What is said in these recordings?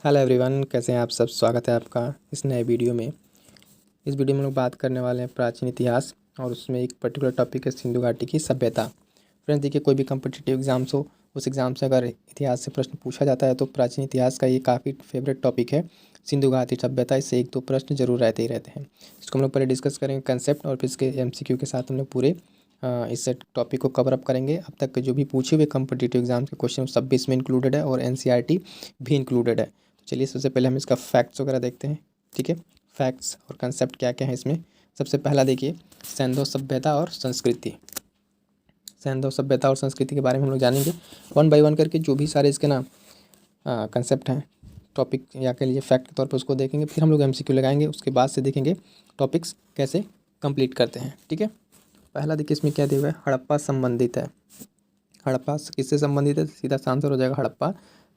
Hello everyone, कैसे हैं आप सब। स्वागत है आपका इस नए वीडियो में। इस वीडियो में हम लोग बात करने वाले हैं प्राचीन इतिहास और उसमें एक पर्टिकुलर टॉपिक है सिंधु घाटी की सभ्यता। फ्रेंड्स देखिए, कोई भी कम्पिटिटिव एग्जाम्स हो, उस एग्ज़ाम से अगर इतिहास से प्रश्न पूछा जाता है तो प्राचीन इतिहास का ये काफ़ी फेवरेट टॉपिक है सिंधु घाटी सभ्यता। इससे एक दो प्रश्न जरूर रहते ही रहते हैं। इसको हम लोग पहले डिस्कस करेंगे कंसेप्ट और फिर इसके MCQ के साथ हम लोग पूरे इस टॉपिक को कवर अप करेंगे। अब तक के जो भी पूछे हुए कम्पिटिटिव एग्जाम के क्वेश्चन सब भी इसमें इंक्लूडेड है और NCERT भी इंक्लूडेड है। चलिए सबसे पहले हम इसका फैक्ट्स वगैरह देखते हैं। ठीक है, फैक्ट्स और कंसेप्ट क्या क्या है इसमें। सबसे पहला देखिए, सैंधव सभ्यता और संस्कृति। सैंधव सभ्यता और संस्कृति के बारे में हम लोग जानेंगे वन बाय वन करके। जो भी सारे इसके ना कंसेप्ट हैं, टॉपिक या कह लीजिए फैक्ट के तौर पर उसको देखेंगे, फिर हम लोग MCQ लगाएंगे। उसके बाद से देखेंगे टॉपिक्स कैसे कंप्लीट करते हैं। ठीक है, पहला देखिए इसमें क्या दिया हुआ है, हड़प्पा संबंधित है। हड़प्पा किससे संबंधित है? सीधा सा आंसर हो जाएगा हड़प्पा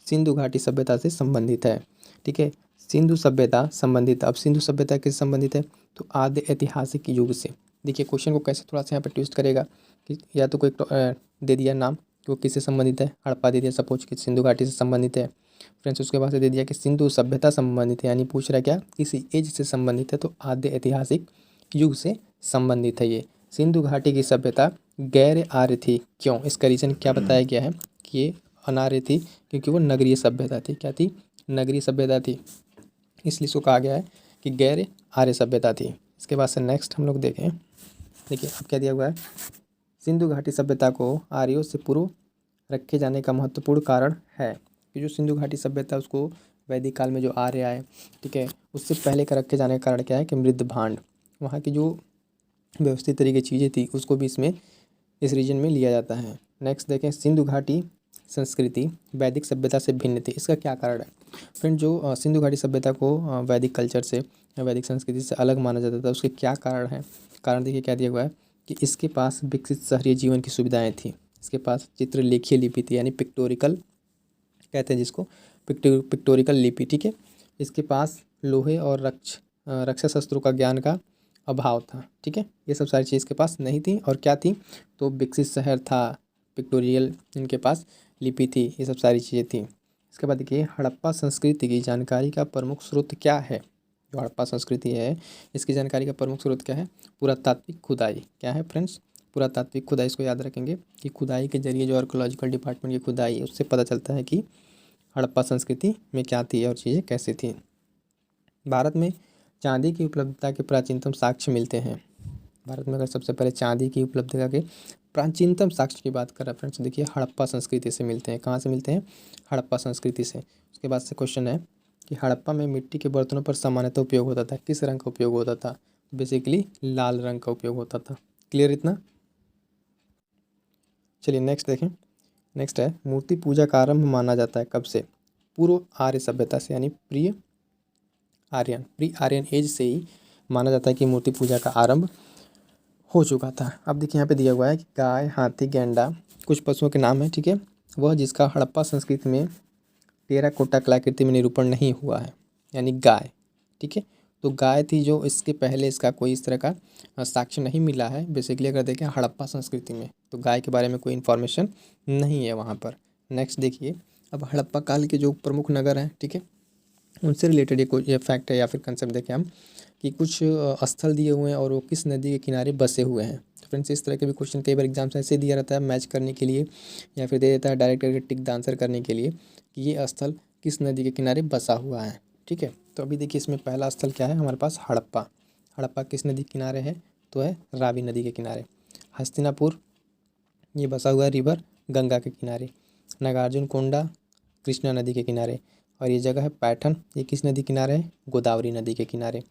सिंधु घाटी सभ्यता से संबंधित है। ठीक है, सिंधु सभ्यता संबंधित। अब सिंधु सभ्यता किससे संबंधित है? तो आद्य ऐतिहासिक युग से। देखिए क्वेश्चन को कैसे थोड़ा सा यहाँ पर ट्विस्ट करेगा कि या तो कोई दे दिया नाम कि वो किससे संबंधित है, हड़प्पा दे दिया सपोज कि सिंधु घाटी से संबंधित है। फ्रेंड्स उसके बाद से दे दिया कि सिंधु सभ्यता संबंधित है, यानी पूछ रहा है क्या, किसी एज से संबंधित है, तो आद्य ऐतिहासिक युग से संबंधित है ये। सिंधु घाटी की सभ्यता गैर आर्य थी। क्यों? इसका रीज़न क्या बताया गया है कि ये अनार्य थी, क्योंकि वो नगरीय सभ्यता थी। क्या थी? नगरीय सभ्यता थी, इसलिए इसको कहा गया है कि गैर आर्य सभ्यता थी। इसके बाद से नेक्स्ट हम लोग देखें। देखिए अब क्या दिया हुआ है, सिंधु घाटी सभ्यता को आर्यों से पूर्व रखे जाने का महत्वपूर्ण कारण है कि जो सिंधु घाटी सभ्यता उसको वैदिक काल में जो आर्य आए, ठीक है, उससे पहले का रखे जाने का कारण क्या है कि मृद भांड, वहाँ की जो व्यवस्थित तरीके चीज़ें थी उसको भी इसमें इस रीजन में लिया जाता है। नेक्स्ट देखें, सिंधु घाटी संस्कृति वैदिक सभ्यता से भिन्न थी। इसका क्या कारण है? फ्रेंड जो सिंधु घाटी सभ्यता को वैदिक कल्चर से या वैदिक संस्कृति से अलग माना जाता था, उसके क्या कारण है? कारण देखिए क्या दिया हुआ है कि इसके पास विकसित शहरी जीवन की सुविधाएँ थी। इसके पास चित्रलेखीय लिपि थी, यानी पिक्टोरिकल कहते हैं जिसको, पिक्टोरिकल लिपि। ठीक है, इसके पास लोहे और रक्षा शस्त्रों का ज्ञान का अभाव था। ठीक है, ये सब सारी चीज़ के पास नहीं थी। और क्या थी? तो विकसित शहर था, पिक्टोरियल इनके पास लिपि थी, ये सब सारी चीज़ें थी। इसके बाद देखिए, हड़प्पा संस्कृति की जानकारी का प्रमुख स्रोत क्या है? जो हड़प्पा संस्कृति है इसकी जानकारी का प्रमुख स्रोत क्या है? पुरातात्विक खुदाई। क्या है फ्रेंड्स? पुरातात्विक खुदाई। इसको याद रखेंगे कि खुदाई के जरिए जो आर्कोलॉजिकल डिपार्टमेंट की खुदाई है उससे पता चलता है कि हड़प्पा संस्कृति में क्या थी और चीज़ें कैसी थी। भारत में चांदी की उपलब्धता के प्राचीनतम साक्ष्य मिलते हैं। भारत में अगर सबसे पहले चांदी की उपलब्धता के प्राचीनतम साक्ष्य की बात कर रहे हैं फ्रेंड्स, देखिए हड़प्पा संस्कृति से मिलते हैं। कहाँ से मिलते हैं? हड़प्पा संस्कृति से। उसके बाद से क्वेश्चन है कि हड़प्पा में मिट्टी के बर्तनों पर सामान्यतः उपयोग होता था। किस रंग का उपयोग होता था? बेसिकली लाल रंग का उपयोग होता था। क्लियर इतना? चलिए नेक्स्ट देखें। नेक्स्ट है, मूर्ति पूजा का आरंभ माना जाता है कब से? पूर्व आर्य सभ्यता से, यानी प्री आर्यन एज से ही माना जाता है कि मूर्ति पूजा का आरंभ हो चुका था। अब देखिए यहाँ पे दिया हुआ है कि गाय, हाथी, गैंडा कुछ पशुओं के नाम है। ठीक है, वह जिसका हड़प्पा संस्कृति में टेराकोटा कलाकृति में निरूपण नहीं हुआ है, यानी गाय। ठीक है, तो गाय थी जो इसके पहले इसका कोई इस तरह का साक्ष्य नहीं मिला है। बेसिकली अगर देखें हड़प्पा संस्कृति में तो गाय के बारे में कोई इन्फॉर्मेशन नहीं है वहाँ पर। नेक्स्ट देखिए, अब हड़प्पा काल के जो प्रमुख नगर हैं, ठीक है, उनसे रिलेटेड ये फैक्ट है या फिर कंसेप्ट देखें हम कि कुछ स्थल दिए हुए हैं और वो किस नदी के किनारे बसे हुए हैं। तो फ्रेंड्स इस तरह के भी क्वेश्चन कई बार एग्जाम से ऐसे दिया रहता है मैच करने के लिए, या फिर दे देता है डायरेक्ट करके टिक द आंसर करने के लिए कि ये स्थल किस नदी के किनारे बसा हुआ है। ठीक है, तो अभी देखिए इसमें पहला स्थल क्या है हमारे पास? हड़प्पा। हड़प्पा किस नदी के किनारे है? तो है रावी नदी के किनारे। हस्तिनापुर ये बसा हुआ है रिवर गंगा के किनारे। नागार्जुन कोंडा कृष्णा नदी के किनारे। और ये जगह है पैठन, ये किस नदी किनारे है? गोदावरी नदी के किनारे।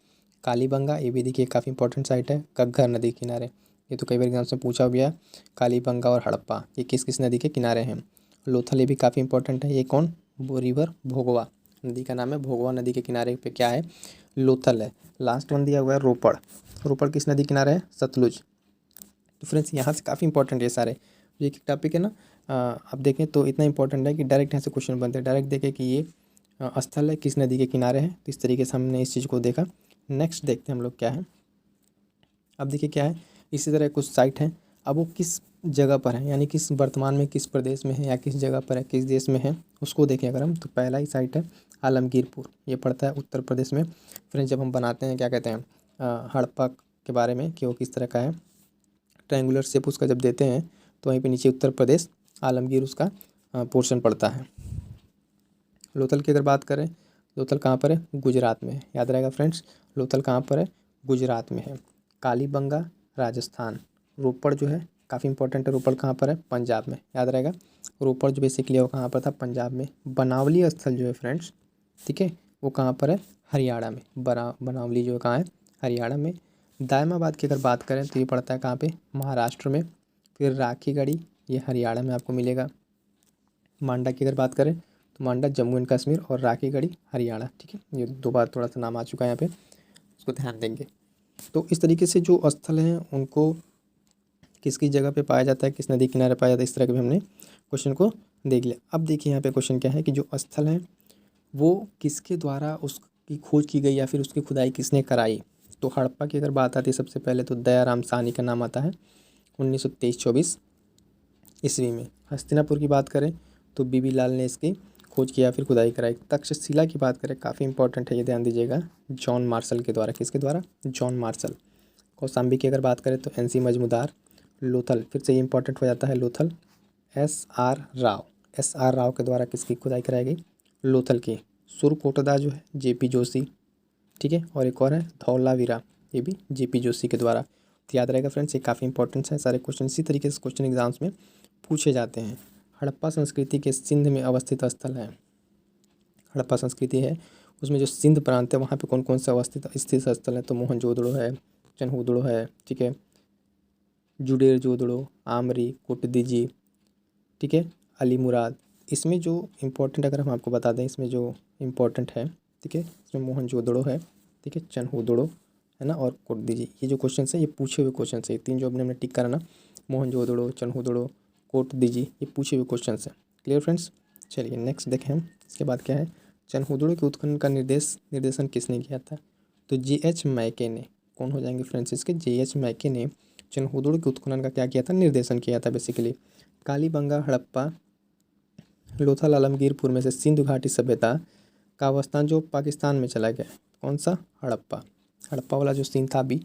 कालीबंगा ये भी देखिए काफ़ी इंपॉर्टेंट साइट है, घग्गर नदी के किनारे। ये तो कई बार एग्जाम से पूछा भी है। कालीबंगा और हड़प्पा ये किस किस नदी के किनारे हैं? लोथल ये भी काफ़ी इंपॉर्टेंट है। ये कौन? वो रिवर भोगवा नदी का नाम है। भोगवा नदी के किनारे पे क्या है? लोथल है। लास्ट वन दिया हुआ है रोपड़। रोपड़ किस नदी किनारे है? सतलुज। तो फ्रेंड्स यहाँ से काफ़ी इंपॉर्टेंट ये सारे ये एक टॉपिक है ना। अब देखें तो इतना इंपॉर्टेंट है कि डायरेक्ट यहाँ से क्वेश्चन बनते हैं। डायरेक्ट देखें कि ये स्थल है किस नदी के किनारे है। तो इस तरीके से हमने इस चीज़ को देखा। नेक्स्ट देखते हैं हम लोग क्या है। अब देखिए क्या है, इसी तरह कुछ साइट हैं। अब वो किस जगह पर है, यानी किस वर्तमान में किस प्रदेश में है या किस जगह पर है, किस देश में है, उसको देखें अगर हम, तो पहला ही साइट है आलमगीरपुर, ये पड़ता है उत्तर प्रदेश में। फ्रेंड्स जब हम बनाते हैं क्या कहते हैं हड़प्पा के बारे में कि वो किस तरह का है, ट्रायंगुलर शेप उसका जब देते हैं तो वहीं पे नीचे उत्तर प्रदेश आलमगीर उसका पोर्शन पड़ता है। लोथल की अगर बात करें, लोथल कहाँ पर है, गुजरात में है। याद रहेगा फ्रेंड्स, लोथल कहाँ पर है, गुजरात में है। कालीबंगा राजस्थान। रोपड़ जो है काफ़ी इंपॉर्टेंट है, रोपड़ कहाँ पर है, पंजाब में। याद रहेगा, रोपड़ जो बेसिकली वो कहाँ पर था, पंजाब में। बनावली स्थल जो है फ्रेंड्स, ठीक है, वो कहाँ पर है, हरियाणा में। बनावली जो है कहाँ है, हरियाणा में। दायमाबाद की अगर बात करें तो ये पड़ता है कहाँ पे, महाराष्ट्र में। फिर राखीगढ़ी, ये हरियाणा में आपको मिलेगा। मांडा की अगर बात करें तो मांडा जम्मू एंड कश्मीर, और राखीगढ़ी हरियाणा, ठीक है। ये दो बार थोड़ा सा नाम आ चुका है यहाँ पे, उसको ध्यान देंगे। तो इस तरीके से जो स्थल हैं उनको किस किस जगह पे पाया जाता है, किस नदी किनारे पाया जाता है, इस तरह के भी हमने क्वेश्चन को देख लिया। अब देखिए यहाँ पे क्वेश्चन क्या है कि जो स्थल हैं वो किसके द्वारा उसकी खोज की गई या फिर उसकी खुदाई किसने कराई। तो हड़प्पा की अगर बात आती है सबसे पहले तो दयाराम साहनी का नाम आता है 1923-24 ईस्वी में। हस्तिनापुर की बात करें तो बीबी लाल ने इसकी खोज किया फिर खुदाई कराई। तक्षशिला की बात करें, काफ़ी इंपॉर्टेंट है ये, ध्यान दीजिएगा, जॉन मार्शल के द्वारा। किसके द्वारा, जॉन मार्शल। कौशाम्बी की अगर बात करें तो एनसी मजमूदार। लोथल फिर से ये इंपॉर्टेंट हो जाता है, लोथल एसआर राव। एसआर राव के द्वारा किसकी खुदाई कराई गई, लोथल की। सुरकोटदा जो है जेपी जोशी, ठीक है। और एक और है धौलावीरा, ये भी जेपी जोशी के द्वारा। तो याद रहेगा फ्रेंड्स, ये काफ़ी इंपॉर्टेंट है। सारे क्वेश्चन इसी तरीके से क्वेश्चन एग्जाम्स में पूछे जाते हैं। हड़प्पा संस्कृति के सिंध में अवस्थित स्थल है। हड़प्पा संस्कृति है उसमें जो सिंध प्रांत है वहाँ पे कौन कौन से अवस्थित स्थित स्थल है, तो मोहनजोदड़ो है, चनहुदड़ो है, ठीक है, जुडेर जोदड़ो, आमरी, कुटदीजी, ठीक है, अली मुराद। इसमें जो इम्पोर्टेंट अगर हम आपको बता दें, इसमें जो इम्पोर्टेंट है, ठीक है, इसमें मोहनजोदड़ो है, ठीक है, चनहुदड़ो है ना, और कुटदीजी। ये जो क्वेश्चन है ये पूछे हुए क्वेश्चन है, तीन जो हमने टिक करा ना, मोहनजोदड़ो, चनहुदड़ो, कोटदीजी, ये पूछे हुए क्वेश्चन है। Clear friends. चलिए नेक्स्ट देखें हम, इसके बाद क्या है, चनहुदड़ो के उत्खनन का निर्देशन किसने किया था, तो J.H. मैके ने। कौन हो जाएंगे फ्रेंड्स इसके, J.H. मैके ने चनहुदड़ो के उत्खनन का क्या किया था, निर्देशन किया था बेसिकली। कालीबंगा, हड़प्पा, लोथल, आलमगीरपुर में से सिंधु घाटी सभ्यता का अवस्थान जो पाकिस्तान में चला गया, कौन सा, हड़प्पा। हड़प्पा वाला जो सीन था अभी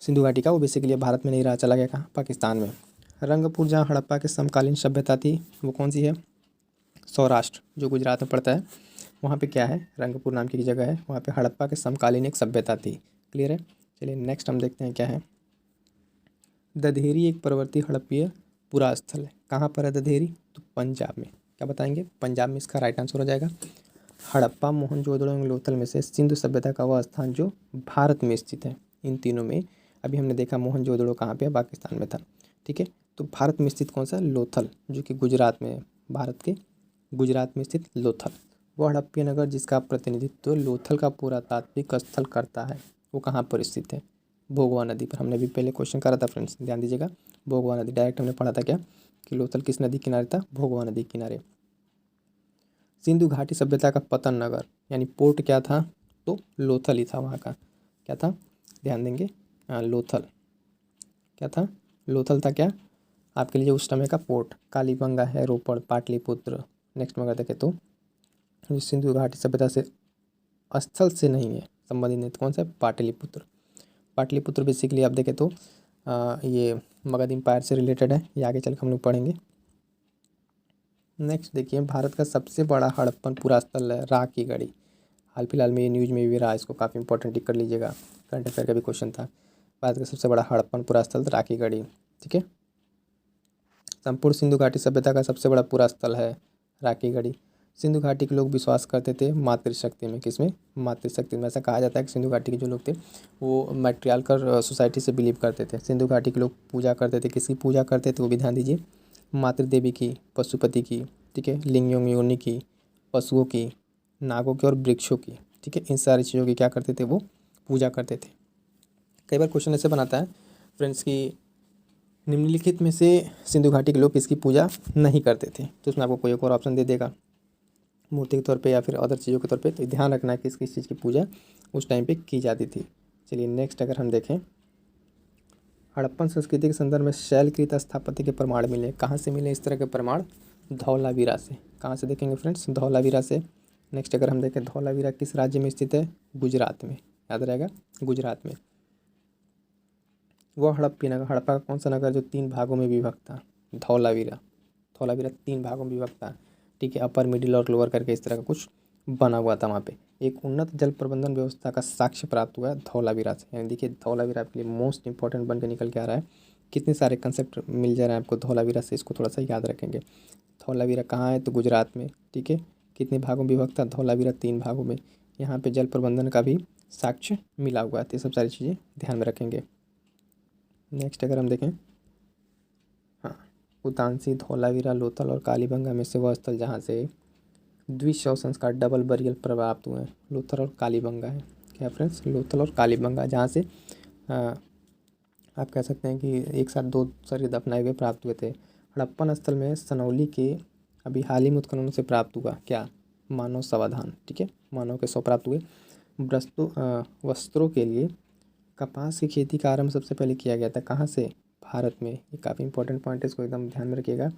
सिंधु घाटी का, वो बेसिकली भारत में नहीं रहा, चला गया कहाँ, पाकिस्तान में। रंगपुर जहाँ हड़प्पा के समकालीन सभ्यता थी वो कौन सी है, सौराष्ट्र जो गुजरात में पड़ता है, वहाँ पे क्या है, रंगपुर नाम की जगह है, वहाँ पे हड़प्पा के समकालीन एक सभ्यता थी। क्लियर है। चलिए नेक्स्ट हम देखते हैं क्या है। दधेरी एक पर्वतीय हड़प्पीय पुरा स्थल है। कहाँ पर है दधेरी, तो पंजाब में। क्या बताएंगे, पंजाब में इसका राइट आंसर हो जाएगा। हड़प्पा, मोहनजोदड़ो एवं लोथल में से सिंधु सभ्यता का वह स्थान जो भारत में स्थित है। इन तीनों में अभी हमने देखा मोहनजोदड़ो कहाँ पे है, पाकिस्तान में था, ठीक है। तो भारत में स्थित कौन सा, लोथल, जो कि गुजरात में है, भारत के गुजरात में स्थित लोथल। वह हड़प्पीय नगर जिसका प्रतिनिधित्व लोथल का पुरातात्विक स्थल करता है, वो कहाँ पर स्थित है, भोगवा नदी पर। हमने भी पहले क्वेश्चन करा था फ्रेंड्स, ध्यान दीजिएगा, भोगवा नदी। डायरेक्ट हमने पढ़ा था क्या कि लोथल किस नदी किनारे था, भोगवा नदी किनारे। सिंधु घाटी सभ्यता का पतन नगर यानी पोर्ट क्या था, तो लोथल ही था, वहाँ का क्या था, ध्यान देंगे, लोथल क्या था, लोथल था क्या आपके लिए उस समय का पोर्ट। कालीबंगा है, रोपड़, पाटलिपुत्र। नेक्स्ट में अगर देखें तो सिंधु घाटी सभ्यता से स्थल से नहीं है संबंधित, नहीं तो कौन सा है, पाटलिपुत्र। पाटलिपुत्र बेसिकली आप देखें तो ये मगध एम्पायर से रिलेटेड है, ये आगे चल कर हम लोग पढ़ेंगे। नेक्स्ट देखिए, भारत का सबसे बड़ा हड़प्पन पुरा स्थल है राखीगढ़ी। हाल फिलहाल में ये न्यूज़ में भी रहा, इसको काफ़ी इंपॉर्टेंट टिक कर लीजिएगा, करंट अफेयर का भी क्वेश्चन था। भारत का सबसे बड़ा हड़प्पन पुरा स्थल राखीगढ़ी, ठीक है। संपूर्ण सिंधु घाटी सभ्यता का सबसे बड़ा पुरा स्थल है राखीगढ़ी। सिंधु घाटी के लोग विश्वास करते थे मातृशक्ति में, किसमें, मातृशक्ति में। ऐसा कहा जाता है कि सिंधु घाटी के जो लोग थे वो मैट्रियार्कल सोसाइटी से बिलीव करते थे। सिंधु घाटी के लोग पूजा करते थे, किसकी पूजा करते थे वो भी ध्यान दीजिए, मातृ देवी की, पशुपति की, ठीक है, लिंग योनि की, पशुओं की, नागों की और वृक्षों की, ठीक है। इन सारी चीज़ों की क्या करते थे, वो पूजा करते थे। कई बार क्वेश्चन ऐसे बनाता है फ्रेंड्स की निम्नलिखित में से सिंधु घाटी के लोग किसकी पूजा नहीं करते थे, तो उसमें आपको कोई एक और ऑप्शन दे देगा, मूर्ति के तौर पे या फिर अदर चीज़ों के तौर पे। तो ध्यान रखना है कि किस चीज़ की पूजा उस टाइम पे की जाती थी। चलिए नेक्स्ट अगर हम देखें, हड़प्पन संस्कृति के संदर्भ में शैलकृत स्थापत्य के प्रमाण मिले। कहाँ से मिले इस तरह के प्रमाण, धौलावीरा से। कहाँ से देखेंगे फ्रेंड्स? धौलावीरा से। नेक्स्ट अगर हम देखें धौलावीरा किस राज्य में स्थित है? गुजरात में, याद रहेगा, गुजरात में। वह हड़प्पी नगर, हड़प्पा का कौन सा नगर जो 3 भागों में विभक्त था? धौलावीरा। धौलावीरा 3 भागों में विभक्त था, ठीक है, अपर मिडिल और लोअर करके इस तरह का कुछ बना हुआ था वहाँ पे। एक उन्नत जल प्रबंधन व्यवस्था का साक्ष्य प्राप्त हुआ है धौलावीरा से। यानी देखिए धौलावीरा आपके लिए मोस्ट इंपॉर्टेंट बन के निकल के आ रहा है। कितने सारे कंसेप्ट मिल जा रहे हैं आपको धौलावीरा से, इसको थोड़ा सा याद रखेंगे। धौलावीरा कहाँ है? तो गुजरात में, ठीक है। कितने भागों में विभक्त था धौलावीरा? 3 भागों में। यहाँ पे जल प्रबंधन का भी साक्ष्य मिला हुआ है, तो ये सब सारी चीज़ें ध्यान में रखेंगे। नेक्स्ट अगर हम देखें, हाँ, उतांसी, धौलावीरा, लोथल और कालीबंगा में से वह स्थल जहाँ से द्विशव संस्कार डबल बरियल प्राप्त हुए हैं, लोथल और कालीबंगा है। क्या फ्रेंड्स? लोथल और कालीबंगा, जहाँ से आप कह सकते हैं कि एक साथ 2 शरीर दफनाए हुए प्राप्त हुए थे। हड़प्पन स्थल में सनौली के अभी हाल ही में उत्खननों से प्राप्त हुआ क्या? मानव समाधान, ठीक है, मानव के 100 प्राप्त हुए। वस्त्रों के लिए कपास की खेती का आरंभ सबसे पहले किया गया था कहाँ से? भारत में। ये काफ़ी इंपॉर्टेंट पॉइंट है, इसको एकदम ध्यान में रखिएगा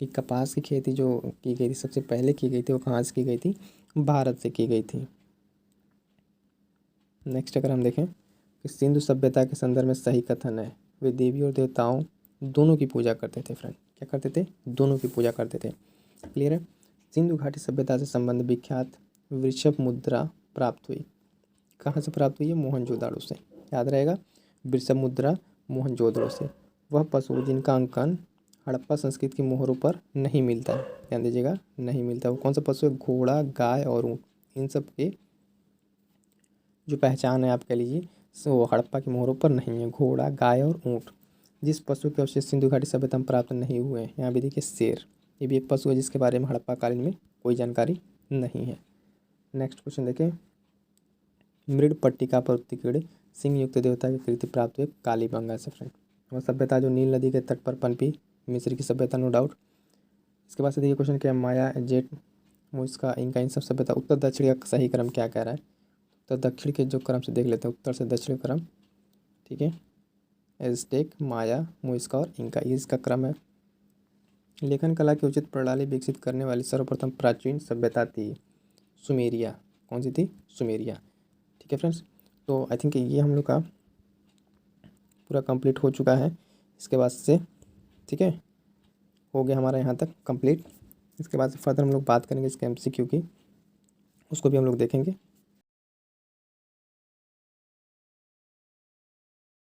कि कपास की खेती जो की गई थी सबसे पहले की गई थी वो कहाँ से की गई थी? भारत से की गई थी। नेक्स्ट अगर हम देखें कि सिंधु सभ्यता के संदर्भ में सही कथन है। वे देवी और देवताओं दोनों की पूजा करते थे फ्रेंड। क्या करते थे? दोनों की पूजा करते थे। क्लियर है? सिंधु घाटी सभ्यता से संबंध विख्यात वृषभ मुद्रा प्राप्त हुई। कहाँ से प्राप्त हुई है? मोहनजोदाड़ो से, याद रहेगा, वृषभ मुद्रा मोहनजोदड़ो से। वह पशु जिनका अंकन हड़प्पा संस्कृति की मोहरों पर नहीं मिलता है, ध्यान दीजिएगा, नहीं मिलता। वो कौन सा पशु है? घोड़ा, गाय और ऊँट। इन सब के जो पहचान है आप कह लीजिए वो हड़प्पा की मोहरों पर नहीं है, घोड़ा, गाय और ऊँट। जिस पशु के अवशेष सिंधु घाटी सभ्यता में प्राप्त नहीं हुए हैं, यहाँ भी देखिए शेर, ये भी एक पशु है जिसके बारे में हड़प्पा कालीन में कोई जानकारी नहीं है। नेक्स्ट क्वेश्चन देखें, मृड पट्टिका पर उत्कीर्ण सिंह युक्त देवता की कृति प्राप्त हुई कालीबंगा से फ्रेंड। वह सभ्यता जो नील नदी के तट पर पनपी, मिस्र की सभ्यता नो डाउट। इसके बाद से देखिए क्वेश्चन क्या है, माया, जेट, मुस्का, इनका, इन सब सभ्यता उत्तर दक्षिण का सही क्रम क्या कह रहा है? तो दक्षिण के जो क्रम से देख लेते हैं, उत्तर से दक्षिण क्रम, ठीक है। एज़टेक, माया, मुइस्का और इंका, ये इसका क्रम है। लेखन कला की उचित प्रणाली विकसित करने वाली सर्वप्रथम प्राचीन सभ्यता थी सुमेरिया। कौन सी थी? सुमेरिया, ठीक है फ्रेंड्स। तो आई थिंक ये हम लोग का पूरा कंप्लीट हो चुका है। इसके बाद से, ठीक है, हो गया हमारा यहाँ तक कंप्लीट। इसके बाद से फर्दर हम लोग बात करेंगे इसके MCQ की, उसको भी हम लोग देखेंगे।